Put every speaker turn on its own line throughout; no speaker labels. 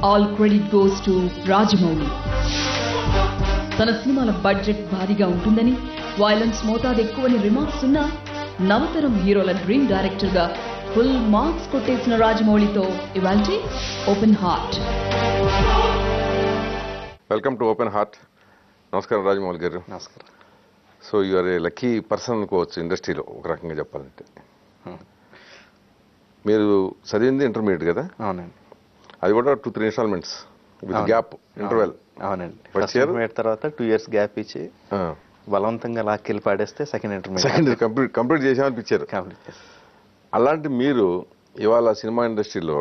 All credit goes to Rajamouli. తన సినిమాల budget భారీగా ఉంటుందని, వైలెన్స్ మోతాదు ఎక్కువని రిమార్క్స్ ఉన్నా నవతరం హీరోల డ్రీమ్ డైరెక్టర్ గా ఫుల్ మార్క్స్ కొట్టేసిన రాజమౌళితో ఇవాల్టి open heart.
Welcome to open heart. నమస్కారం రాజమౌళి గారు.
నమస్కారం.
So you are a lucky person అనుకోవచ్చు ఇండస్ట్రీలో ఒక రకంగా చెప్పాలంటే. మీరు చదివింది ఇంటర్మీడియట్ కదా?
అవునండి.
అది కూడా 2-3 ఇన్స్టాల్మెంట్స్ విత్ గ్యాప్ ఇంటర్వెల్.
అవునండి. ఫస్ట్ ఇంటర్మీడియట్ తర్వాత 2 years గ్యాప్ ఇచ్చి బలవంతంగా లాక్కెళ్ళి పాడేస్తే సెకండ్ ఇంటర్మీడియట్
కంప్లీట్ చేసామనిపించారు. అలాంటి మీరు ఇవాళ సినిమా ఇండస్ట్రీలో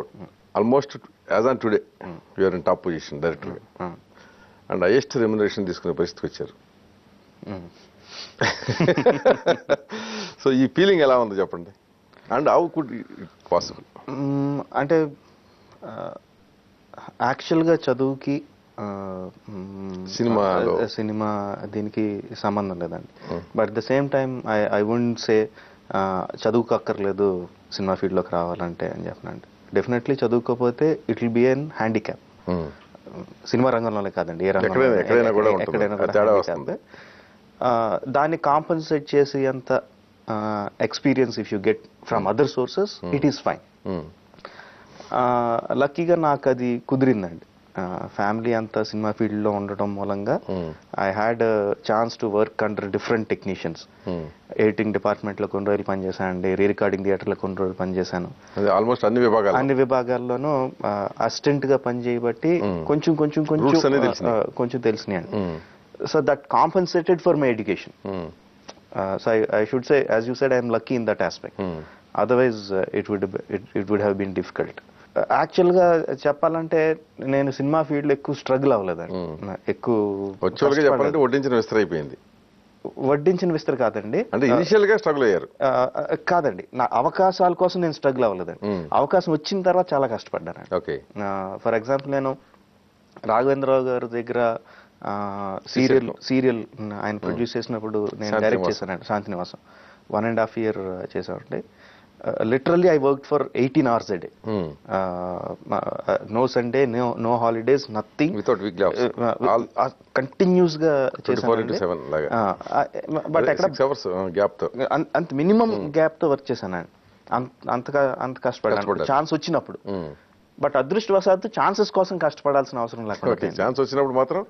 almost as on today you are in top position director and highest remuneration తీసుకునే పరిస్థితికి వచ్చారు. సో ఈ ఫీలింగ్ ఎలా ఉంది చెప్పండి, and how could it possible?
అంటే యాక్చువల్గా చదువుకి సినిమా దీనికి సంబంధం లేదండి. But the same time I won't say చదువుకు అక్కర్లేదు సినిమా ఫీల్డ్లోకి రావాలంటే అని చెప్పనండి. డెఫినెట్లీ చదువుకోకపోతే it will be an handicap. Cinema రంగంలోనే కాదండి, ఏ రంగంలో ఎక్కడైనా. దాన్ని కాంపన్సేట్ చేసి అంత experience if you get from other sources it is fine. లక్కీగా నాకు అది కుదిరిందండి. ఫ్యామిలీ అంతా సినిమా ఫీల్డ్లో ఉండటం మూలంగా I had chance to work under different technicians. Editing డిపార్ట్మెంట్లో కొన్ని రోజులు పనిచేశానండి, రీ రికార్డింగ్ థియేటర్లో కొన్ని రోజులు పనిచేశాను.
ఆల్మోస్ట్ అన్ని
విభాగాల్లోనూ అసిస్టెంట్ గా పనిచేయబట్టి కొంచెం తెలిసినాయండి. So that compensated for my education. So I should say, as you said, I'm lucky in that aspect. Otherwise it would have been difficult. యాక్చువల్గా చెప్పాలంటే నేను సినిమా ఫీల్డ్ ఎక్కువ స్ట్రగుల్ అవ్వలేదండి. వడ్డించిన విస్తర కాదండి,
అంటే ఇనిషియల్ గా స్ట్రగుల్ అయ్యారు
కాదండి. నా అవకాశాల కోసం నేను స్ట్రగుల్ అవ్వలేదండి. అవకాశం వచ్చిన తర్వాత చాలా కష్టపడ్డాను. ఫర్ ఎగ్జాంపుల్, నేను రాఘవేంద్రరావు గారి దగ్గర సీరియల్ ఆయన ప్రొడ్యూస్ చేసినప్పుడు నేను డైరెక్ట్ చేశానండి. శాంతినివాసం 1.5 year చేశానండి. Literally I work for 18 hours a day. No Sunday, no holidays, nothing. Continuous గా చేశాను. బట్ ఎక్కడ అంత మినిమం గ్యాప్ తో వర్క్ చేశానండి. అంత కష్టపడ్డాను ఛాన్స్ వచ్చినప్పుడు. బట్ అదృష్టవశాత్తు ఛాన్సెస్ కోసం కష్టపడాల్సిన అవసరం లేకుండా
ఛాన్స్ వచ్చినప్పుడు మాత్రం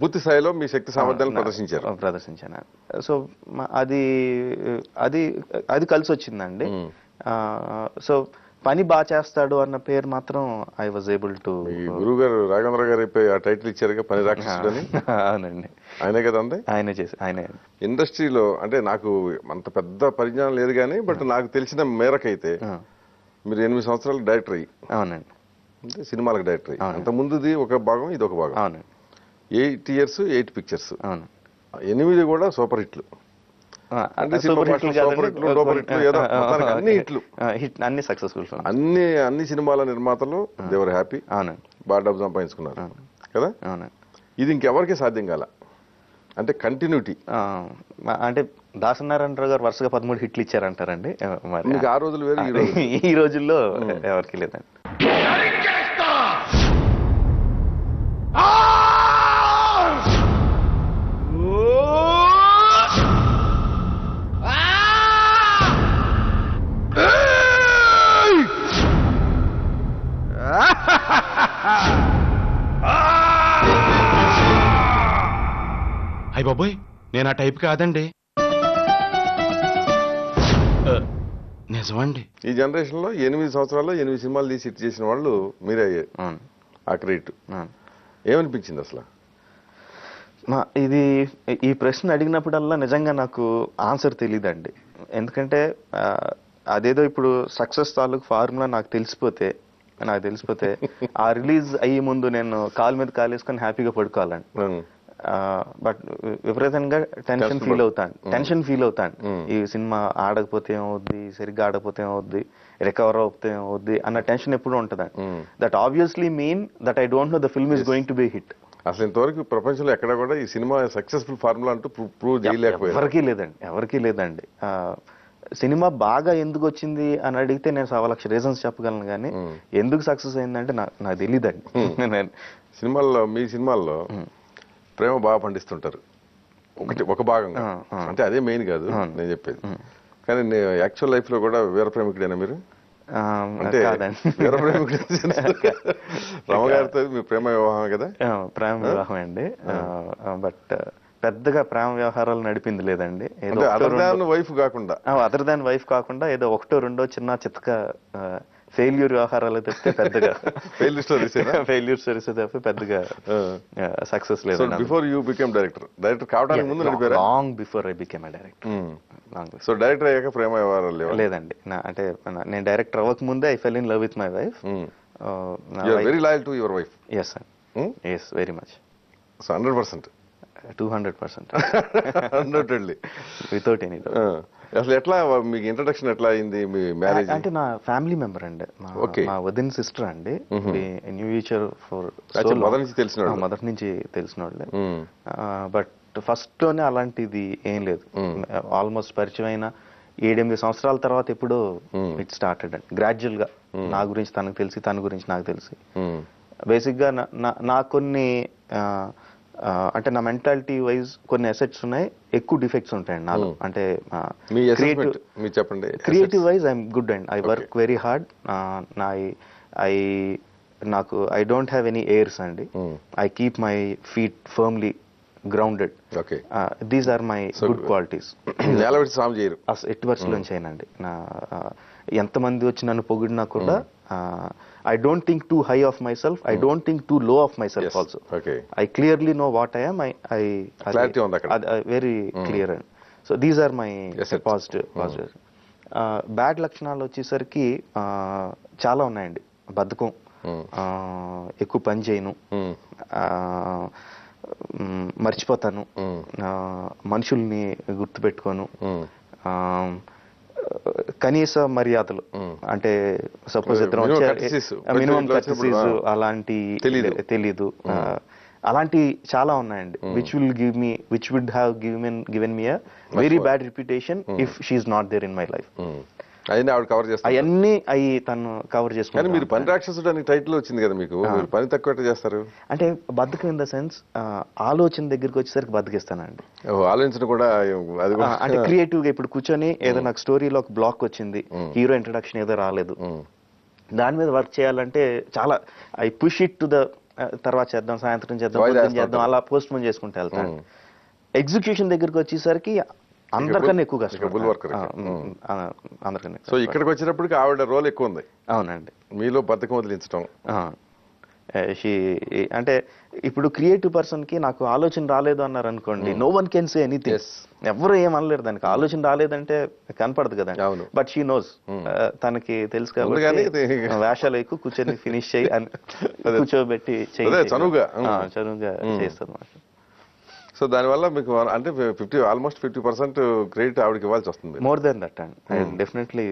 పూర్తి స్థాయిలో మీ శక్తి సామర్థ్యాలను
ప్రదర్శించాను. సో అది కలిసి వచ్చిందండి. సో పని బాగా చేస్తాడు అన్న పేరు మాత్రం ఐ వాజ్ ఏబుల్ టు.
గురువు గారు రాఘవేంద్ర గారు ఆ టైటిల్ ఇచ్చారుగా, పని రాక్షసుడని.
అవునండి,
ఆయనే కదా అండి.
ఆయనే
ఇండస్ట్రీలో. అంటే నాకు అంత పెద్ద పరిజ్ఞానం లేదు కానీ, బట్ నాకు తెలిసిన మేరకైతే మీరు 8 సంవత్సరాలు డైరెక్టర్ అయ్యి.
అవునండి.
అంటే సినిమాలకు డైరెక్టర్ అయ్యి. అంత ముందుది ఒక భాగం, ఇది ఒక భాగం.
అవునండి.
8 years 8 pictures.
అవును.
8 కూడా సూపర్ హిట్లు. అంటే
అన్ని సక్సెస్ఫుల్,
అన్ని సినిమాల నిర్మాతలు దేవర్ హ్యాపీ.
అవునండి.
బాగా డబ్బు సంపాదించుకున్నారు కదా.
అవునండి.
ఇది ఇంకెవరికి సాధ్యం కాల. అంటే కంటిన్యూటీ.
అంటే దాసనారాయణరావు గారు వరుసగా 13 హిట్లు ఇచ్చారంటారండి.
మరి ఆ రోజులు వేరు,
ఈ రోజుల్లో ఎవరికి లేదండి.
అయ్య బాబోయ్, నేను ఆ టైప్ కాదండి. నిజమండి.
ఈ జనరేషన్ లో 8 సంవత్సరాల్లో 8 సినిమాలు తీసి హిట్ చేసిన వాళ్ళు మీరే అయ్యారు. ఆ క్రెడిట్ ఏమనిపించింది అసలు?
ఈ ప్రశ్న అడిగినప్పుడల్లా నిజంగా నాకు ఆన్సర్ తెలియదండి. ఎందుకంటే అదేదో ఇప్పుడు సక్సెస్ తాలూకు ఫార్ములా నాకు తెలిసిపోతే ఆ రిలీజ్ అయ్యే ముందు నేను కాలు మీద కాలు వేసుకొని హ్యాపీగా పడుకోవాలండి. బట్ విపరీతంగా టెన్షన్ ఫీల్ అవుతాను. ఈ సినిమా ఆడకపోతే ఏమవుద్ది, సరిగ్గా ఆడకపోతే ఏమవుద్ది, రికవర్ అవుతే ఏమవుద్ది అన్న టెన్షన్ ఎప్పుడు ఉంటుందండి. That obviously mean that I don't know the film is going to be hit.
అసలు ఇంతవరకు ప్రపంచంలో ఎక్కడ కూడా ఈ సినిమా సక్సెస్ఫుల్ ఫార్ములా అంటూ ప్రూవ్ చేయలేకపోయారు.
ఎవరికీ లేదండి. సినిమా బాగా ఎందుకు వచ్చింది అని అడిగితే నేను 1,00,000 రీజన్స్ చెప్పగలను, కానీ ఎందుకు సక్సెస్ అయిందంటే నాకు తెలియదండి.
సినిమాల్లో మీ సినిమాల్లో ప్రేమ బాగా పండిస్తుంటారు ఒక భాగంగా, అంటే అదే మెయిన్ కాదు నేను చెప్పేది. కానీ యాక్చువల్ లైఫ్ లో కూడా వీర ప్రేమికుడేనా మీరు? అంటే వీర ప్రేమికుడు రమగారితో మీ ప్రేమ వివాహం కదా?
ప్రేమ వివాహం అండి, బట్ పెద్దగా ప్రేమ వ్యవహారాలు నడిపింది లేదండి. ఏదో
వైఫ్ కాకుండా,
అదర్ దాన్ వైఫ్ కాకుండా ఏదో ఒకటో రెండో చిన్న చితక ఫెయిల్యూర్ వ్యవహారాలు తప్పితే పెద్దగా ఫెయిల్యూర్ స్టోరీస్ తప్పి పెద్దగా సక్సెస్ లేదు.
బిఫోర్ యూ బికేమ్ డైరెక్టర్ కావడానికి ముందు నడిపారా?
Long before I became a director.
So director అయ్యాక ప్రేమ వ్యవహారాలు
లేదండి. అంటే నేను డైరెక్టర్ అవ్వక ముందే I fell in love with my wife.
Very loyal to your wife?
Yes sir, yes, very much.
So 100%,
200%,
without any. అసలు ఎట్లా మీకు ఇంట్రడక్షన్ ఎట్లా అయింది మీ మ్యారేజ్?
అంటే నా ఫ్యామిలీ మెంబర్ అండి, మా వదిన సిస్టర్ అండి. న్యూ ఫ్యూచర్ ఫర్ మదర్ నుంచి తెలిసిన వాళ్ళే. బట్ ఫస్ట్ లోనే అలాంటిది ఏం లేదు. ఆల్మోస్ట్ పరిచయం అయిన 7-8 సంవత్సరాల తర్వాత ఎప్పుడో ఇట్ స్టార్టెడ్ అండి. గ్రాడ్యువల్ గా నా గురించి తనకు తెలిసి, తన గురించి నాకు తెలిసి. బేసిక్ గా నా కొన్ని అంటే నా మెంటాలిటీ వైజ్ కొన్ని అసెట్స్ ఉన్నాయి, ఎక్కువ డిఫెక్ట్స్ ఉంటాయండి నాలో. అంటే creative wise I'm good and I work very hard. నాకు I don't have any airs అండి. I keep my feet firmly grounded. These are my good qualities. ఎట్టి వర్షంలోంచి చేయనండి. ఎంతమంది వచ్చి నన్ను పొగిడినా కూడా I don't think too high of myself. I don't think too low of myself also.
Okay.
I clearly know what I am.
Clarity on that.
Very clear. So these are my positive. Bad లక్షణాలు వచ్చేసరికి చాలా ఉన్నాయండి. బద్ధకం, ఎక్కువ పని చేయను, మర్చిపోతాను, మనుషుల్ని గుర్తుపెట్టుకోను, కనీస మర్యాదలు అంటే సపోజ్ ఇద్దరం మినిమం కర్టసీస్ అలాంటి తెలీదు. అలాంటి చాలా ఉన్నాయండి. Which would have given me a very bad reputation if she not there in my life. అవన్నీ తను కవర్ చేసుకుంటాను.
మీరు పని రాక్షసుడు అని టైటిల్ వచ్చింది కదా మీకు, పని తక్కువ చేస్తారు
అంటే బద్దకం ఇన్ ద సెన్స్ ఆలోచన దగ్గరికి వచ్చేసరికి బద్దకిస్తానండి.
ఆలోచన కూడా
అంటే క్రియేటివ్ గా ఇప్పుడు కూర్చొని ఏదో నాకు స్టోరీలో ఒక బ్లాక్ వచ్చింది, హీరో ఇంట్రడక్షన్ ఏదో రాలేదు, దాని మీద వర్క్ చేయాలంటే చాలా I push it to the తర్వాత చేద్దాం, సాయంత్రం చేద్దాం, అలా పోస్ట్ పోన్ చేసుకుంటూ వెళ్తాను. ఎగ్జిక్యూషన్ దగ్గరికి వచ్చేసరికి అందరికన్నా ఎక్కువ కష్టం.
సో ఇక్కడికి వచ్చినప్పటికి ఆవిడ రోల్ ఎక్కువ ఉంది.
అవునండి.
మీలో బద్ధకం వదిలించడం.
అంటే ఇప్పుడు క్రియేటివ్ పర్సన్ కి నాకు ఆలోచన రాలేదు అన్నారు అనుకోండి, no one can say anything. ఎవరు ఏం అనలేరు దానికి. ఆలోచన రాలేదంటే కనపడదు కదా. బట్ షీ నోస్, తనకి తెలుసు కాబట్టి వేషాలు ఎక్కువ కూర్చొని ఫినిష్ చేయి అని కూర్చోబెట్టి
చనువుగా
చేస్తుంది.
సో దానివల్ల మీకు అంటే ఆల్మోస్ట్ 50% క్రెడిట్ ఆవిడకి ఇవ్వాల్సి వస్తుంది.
More than that and definitely.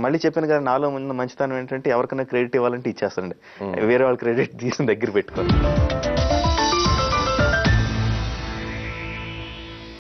మళ్ళీ చెప్పాను కదా, నాలో మంచితనం ఏంటంటే ఎవరికైనా క్రెడిట్ ఇవ్వాలంటే ఇచ్చేస్తాండి, వేరే వాళ్ళ క్రెడిట్ తీసి దగ్గర పెట్టుకోండి.